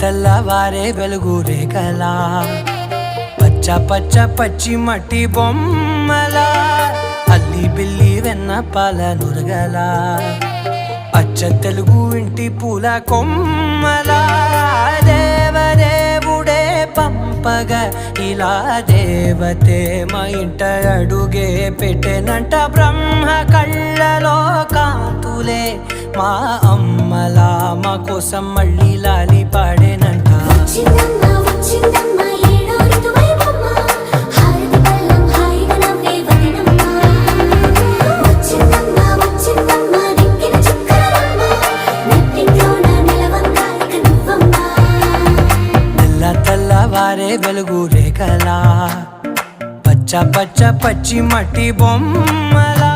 తెల్లవారే వెలుగు రేఖలా పచ్చ పచ్చ పచ్చి మట్టి బొమ్మలా అల్లి బిల్లి వెన్న పాల నురగలా అచ్చ తెలుగు ఇంటి పూల కొమ్మలా దేవదేవుడే పంపగా ఇలా దేవతే మా ఇంట అడుగే పెట్టెనంట బ్రహ్మ కళ్ళలో కాంతులే మా అమ్మలా మా కోసం మళ్ళీ లాలి పాడేనంట తెల్లవారే వెలుగు రేఖలా పచ్చ పచ్చ పచ్చి మట్టి బొమ్మలా